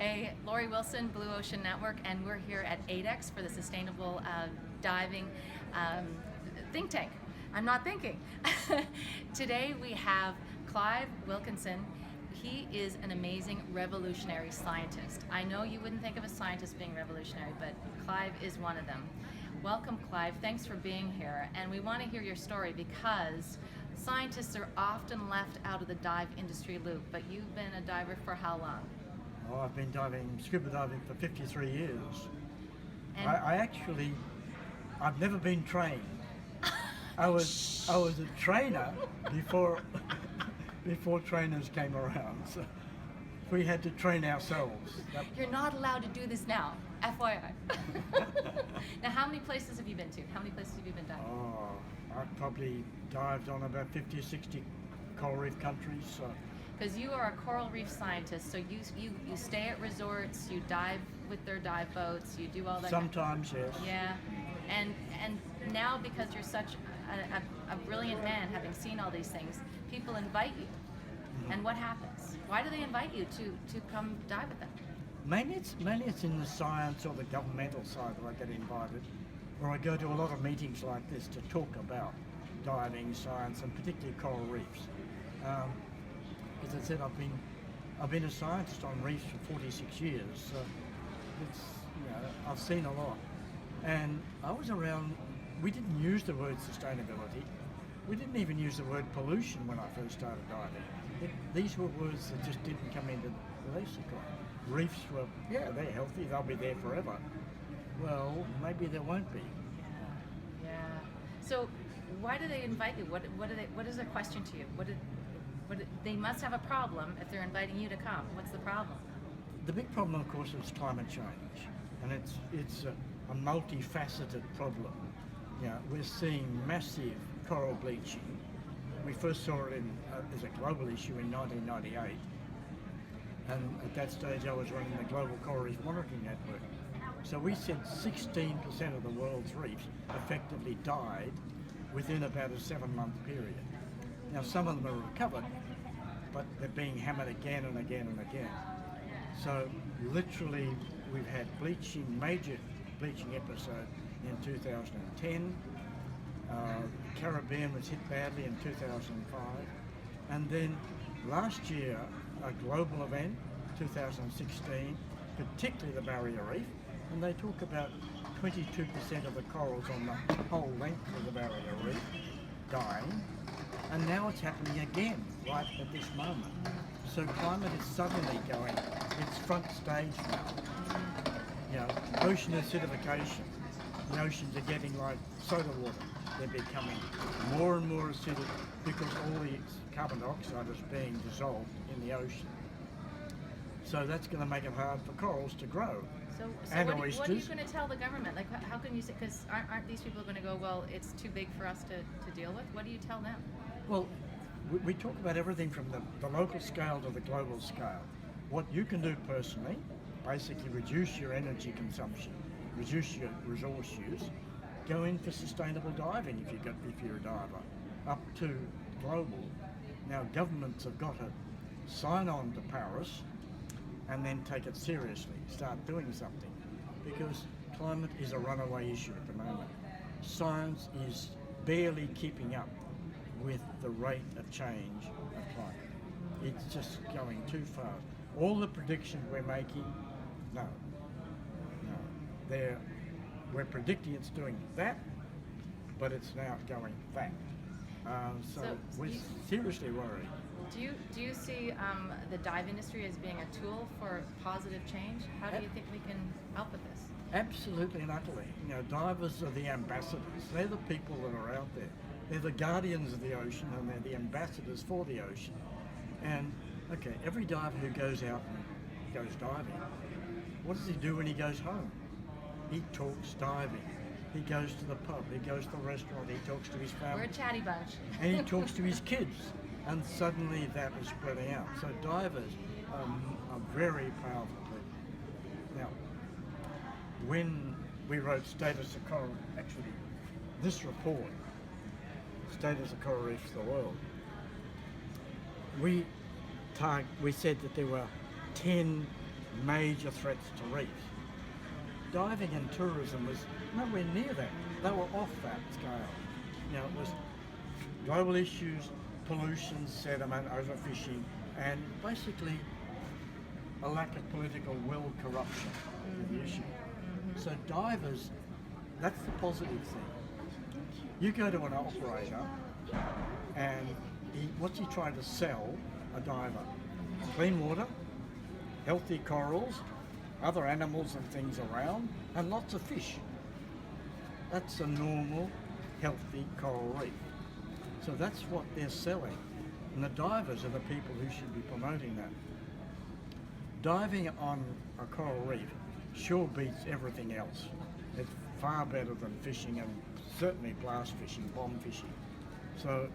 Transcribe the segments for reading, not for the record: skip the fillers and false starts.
Hey, Lori Wilson, Blue Ocean Network, and we're here at ADEX for the Sustainable Diving Think Tank. I'm not thinking. Today we have Clive Wilkinson. He is an amazing revolutionary scientist. I know you wouldn't think of a scientist being revolutionary, but Clive is one of them. Welcome, Clive. Thanks for being here. And we want to hear your story because scientists are often left out of the dive industry loop, but you've been a diver for how long? Oh, I've been scuba diving for 53 years. And I've never been trained. I was a trainer before trainers came around. So we had to train ourselves. You're not allowed to do this now, FYI. Now, how many places have you been to? How many places have you been diving? Oh, I've probably dived on about 50 or 60 coral reef countries. So. Because you are a coral reef scientist, so you stay at resorts, you dive with their dive boats, you do all that. Sometimes, yes. Yeah, and now because you're such a brilliant man, having seen all these things, people invite you. Mm-hmm. And what happens? Why do they invite you to come dive with them? Mainly it's in the science or the governmental side that I get invited, or I go to a lot of meetings like this to talk about diving, science, and particularly coral reefs. As I said, I've been a scientist on reefs for 46 years, so I've seen a lot. And I was around. We didn't use the word sustainability. We didn't even use the word pollution when I first started diving. These were words that just didn't come into the lexicon. Reefs were, they're healthy. They'll be there forever. Well, maybe there won't be. Yeah. So, why do they invite you? What is their question to you? They must have a problem if they're inviting you to come. What's the problem? The big problem, of course, is climate change, and it's a multifaceted problem. We're seeing massive coral bleaching. We first saw it as a global issue in 1998, and at that stage I was running the Global Coral Reef Monitoring Network. So we said 16% of the world's reefs effectively died within about a 7-month period. Now, some of them are recovered, but they're being hammered again and again and again. So literally, we've had major bleaching episode in 2010. Caribbean was hit badly in 2005. And then last year, a global event, 2016, particularly the Barrier Reef, and they talk about 22% of the corals on the whole length of the Barrier Reef dying. And now it's happening again, right at this moment. So climate is suddenly going, it's front stage now. Ocean acidification. The oceans are getting like soda water. They're becoming more and more acidic because all the carbon dioxide is being dissolved in the ocean. So that's going to make it hard for corals to grow. So and what oysters. What are you going to tell the government? Like, how can you say, because aren't these people going to go, well, it's too big for us to deal with? What do you tell them? Well, we talk about everything from the local scale to the global scale. What you can do personally, basically reduce your energy consumption, reduce your resource use, go in for sustainable diving if you're a diver, up to global. Now governments have got to sign on to Paris and then take it seriously, start doing something, because climate is a runaway issue at the moment. Science is barely keeping up with the rate of change of climate. It's just going too fast. All the predictions we're making, no. We're predicting it's doing that, but it's now going that. So we're seriously worried. Do you see the dive industry as being a tool for positive change? How do you think we can help with this? Absolutely and utterly. Divers are the ambassadors. They're the people that are out there. They're the guardians of the ocean, and they're the ambassadors for the ocean. And every diver who goes out and goes diving, what does he do when he goes home? He talks diving. He goes to the pub, he goes to the restaurant, he talks to his family. We're a chatty bunch. And he talks to his kids. And suddenly that is spreading out. So divers are very powerful people. Now, when we wrote Status of Coral, actually, this report, Status of Coral Reefs of the World, we said that there were 10 major threats to reefs. Diving and tourism was nowhere near that. They were off that scale. It was global issues, pollution, sediment, overfishing, and basically a lack of political will, corruption of the issue. So divers, that's the positive thing. You go to an operator and what's he trying to sell a diver? Clean water, healthy corals, other animals and things around, and lots of fish. That's a normal, healthy coral reef. So that's what they're selling. And the divers are the people who should be promoting that. Diving on a coral reef sure beats everything else. It's far better than fishing, and certainly blast fishing, bomb fishing. So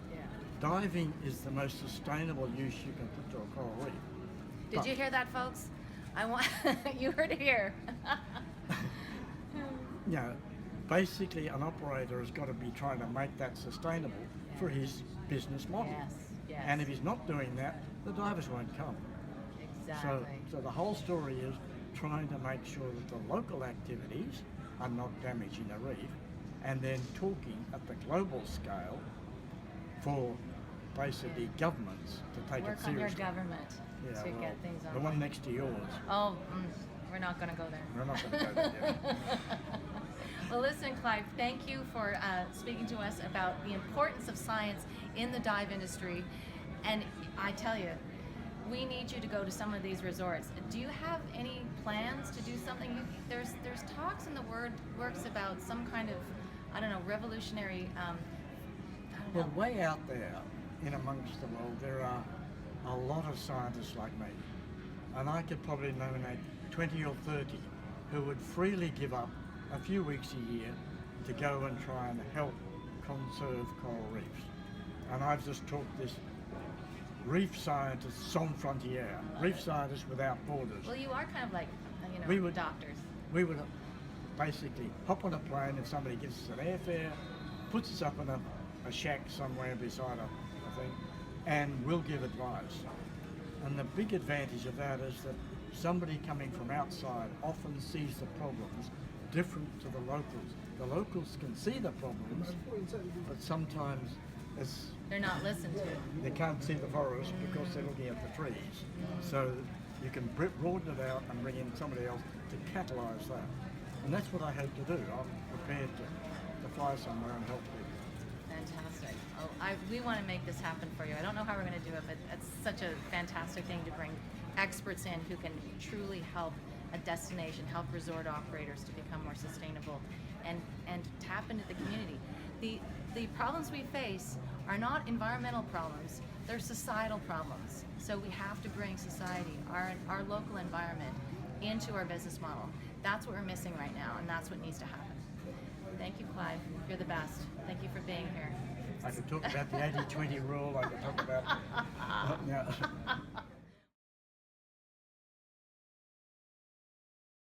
diving is the most sustainable use you can put to a coral reef. Did you hear that, folks? You heard it here. Basically an operator has got to be trying to make that sustainable for his business model. Yes. And if he's not doing that, the divers won't come. Exactly. So the whole story is trying to make sure that the local activities are not damaging the reef, and then talking at the global scale for basically governments to take Work it seriously. on your government to get things on. The one next to yours. Oh, we're not going to go there. We're not going to go there. Well, listen, Clive, thank you for speaking to us about the importance of science in the dive industry. And I tell you, we need you to go to some of these resorts. Do you have any plans to do something? There's talks in the works about some kind of, revolutionary, Well, way out there in amongst the world, there are a lot of scientists like me. And I could probably nominate 20 or 30 who would freely give up a few weeks a year to go and try and help conserve coral reefs. And I've just talked this reef scientists sans frontières, reef scientists without borders. Well, you are kind of like, doctors. We would basically hop on a plane if somebody gives us an airfare, puts us up in a shack somewhere beside a thing, and we'll give advice. And the big advantage of that is that somebody coming from outside often sees the problems different to the locals. The locals can see the problems, but sometimes they're not listened to. they can't see the forest because they're looking at the trees. So you can broaden it out and bring in somebody else to catalyse that. And that's what I hope to do. I'm prepared to fly somewhere and help people. Fantastic. Oh, we want to make this happen for you. I don't know how we're going to do it, but it's such a fantastic thing to bring experts in who can truly help a destination, help resort operators to become more sustainable, and tap into the community. The problems we face are not environmental problems, they're societal problems. So we have to bring society, our local environment, into our business model. That's what we're missing right now, and that's what needs to happen. Thank you, Clive. You're the best. Thank you for being here. I could talk about the 80-20 rule, I could talk about